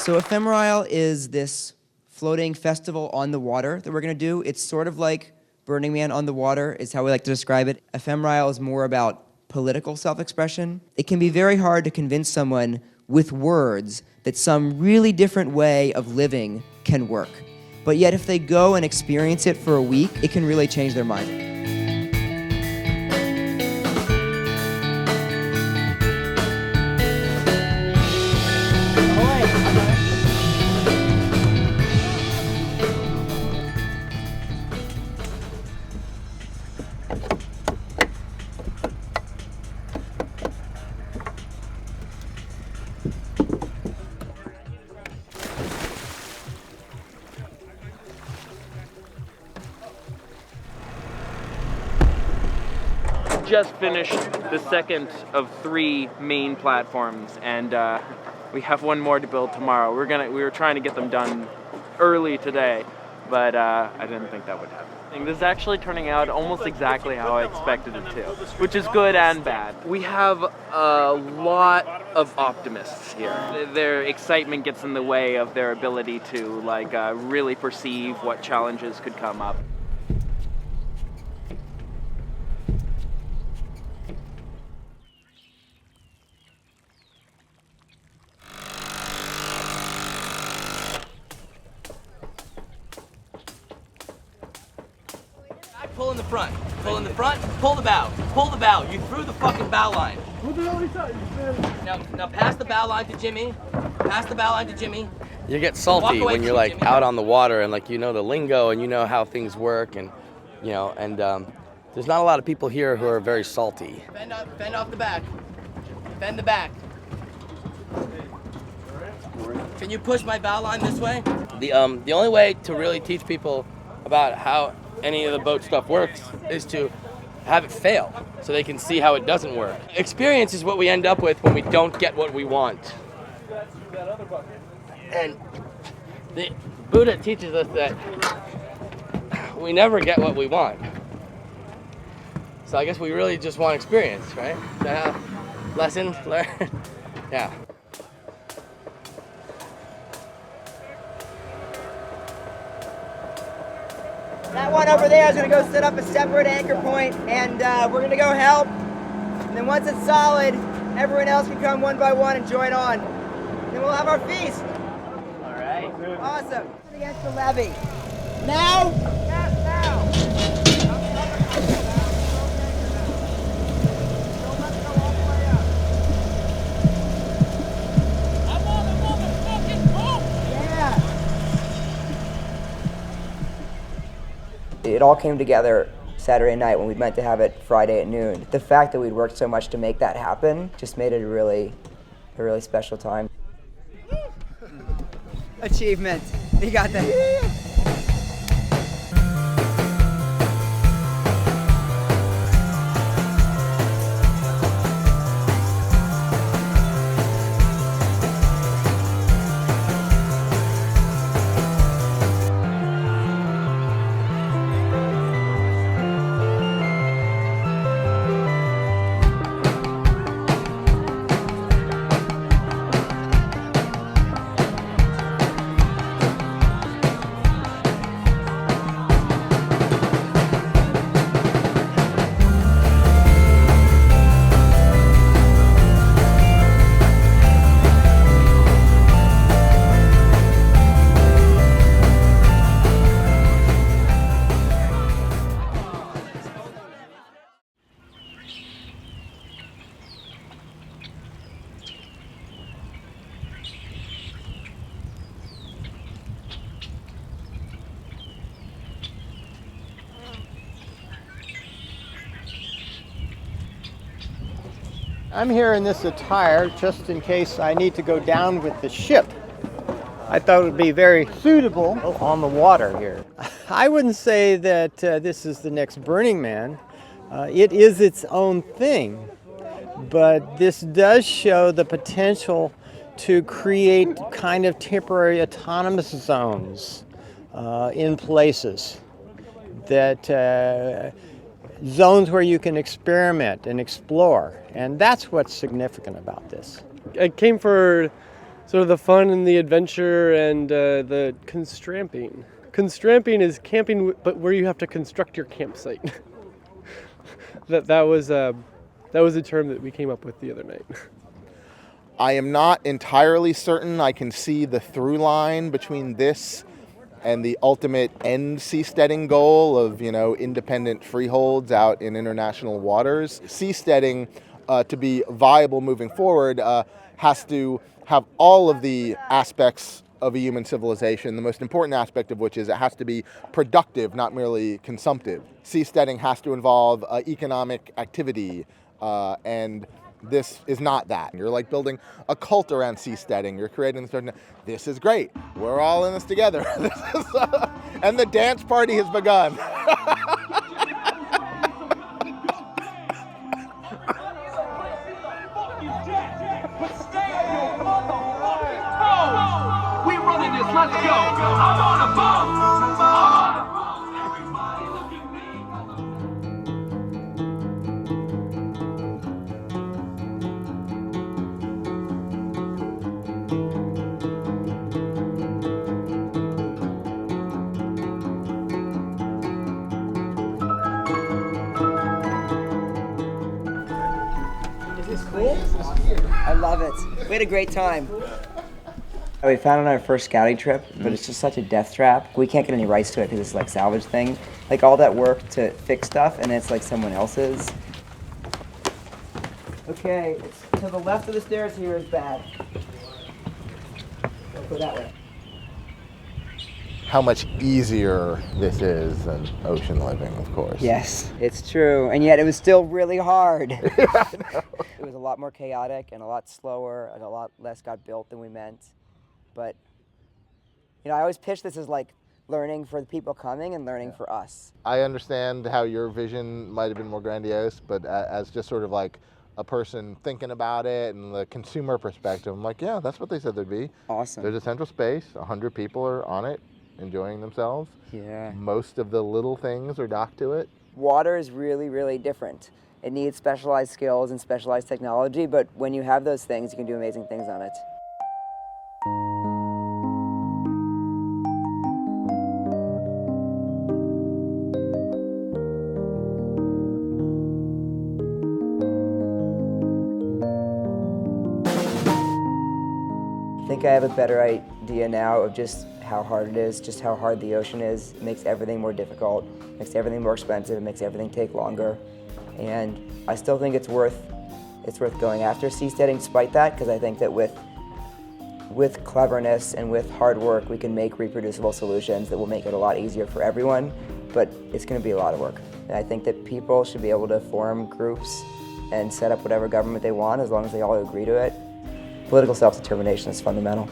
So Ephemerisle is this floating festival on the water that we're going to do. It's sort of like Burning Man on the water is how we like to describe it. Ephemerisle is more about political self-expression. It can be very hard to convince someone with words that some really different way of living can work. But yet if they go and experience it for a week, it can really change their mind. Just finished the second of 3 main platforms, and we have one more to build tomorrow. We were trying to get them done early today, but I didn't think that would happen. This is actually turning out almost exactly how I expected it to, which is good and bad. We have a lot of optimists here. Their excitement gets in the way of their ability to really perceive what challenges could come up. Pull in the front, pull in the front, pull the bow, pull the bow. You threw the fucking bow line. Now pass the bow line to Jimmy. Pass the bow line to Jimmy. You get salty when you're like Jimmy. out on the water and like you know the lingo and you know how things work and there's not a lot of people here who are very salty. Bend off the back. Bend the back. Can you push my bow line this way? The only way to really teach people about how any of the boat stuff works is to have it fail so they can see how it doesn't work. Experience is what we end up with when we don't get what we want. And the Buddha teaches us that we never get what we want. So I guess we really just want experience, right? Is that how lesson learned? Yeah. That one over there is going to go set up a separate anchor point, and we're going to go help. And then once it's solid, everyone else can come one by one and join on. Then we'll have our feast. All right. Awesome. Against the levee. Now? Yes, now. It all came together Saturday night when we meant to have it Friday at noon. The fact that we'd worked so much to make that happen just made it a really special time. Achievement. You got that. Yeah. I'm here in this attire just in case I need to go down with the ship. I thought it would be very suitable on the water here. I wouldn't say that this is the next Burning Man. It is its own thing, but this does show the potential to create kind of temporary autonomous zones in places that zones where you can experiment and explore, and that's what's significant about this. I came for sort of the fun and the adventure and the constramping. Constramping is camping, but where you have to construct your campsite. that was a term that we came up with the other night. I am not entirely certain I can see the through line between this and the ultimate end seasteading goal of, independent freeholds out in international waters. Seasteading, to be viable moving forward, has to have all of the aspects of a human civilization, the most important aspect of which is it has to be productive, not merely consumptive. Seasteading has to involve economic activity, and this is not that. You're like building a cult around seasteading. You're creating this is great. We're all in this together. And the dance party has begun. We running this, let's go. I'm on a boat. Is this cool? I love it. We had a great time. We found it on our first scouting trip, but it's just such a death trap. We can't get any rights to it because it's like salvage thing. Like all that work to fix stuff, and it's like someone else's. Okay, it's to the left of the stairs here is bad. Don't go that way. How much easier this is than ocean living, of course. Yes, it's true, and yet it was still really hard. It was a lot more chaotic and a lot slower, and a lot less got built than we meant. But, I always pitch this as like learning for the people coming and learning for us. I understand how your vision might have been more grandiose, but as just sort of like a person thinking about it and the consumer perspective, I'm like, yeah, that's what they said there'd be. Awesome. There's a central space, 100 people are on it, enjoying themselves. Yeah. Most of the little things are docked to it. Water is really, really different. It needs specialized skills and specialized technology, but when you have those things, you can do amazing things on it. I think I have a better idea now of just how hard it is, just how hard the ocean is. It makes everything more difficult, makes everything more expensive, it makes everything take longer. And I still think it's worth going after seasteading despite that, because I think that with cleverness and with hard work, we can make reproducible solutions that will make it a lot easier for everyone, but it's going to be a lot of work. And I think that people should be able to form groups and set up whatever government they want as long as they all agree to it. Political self-determination is fundamental.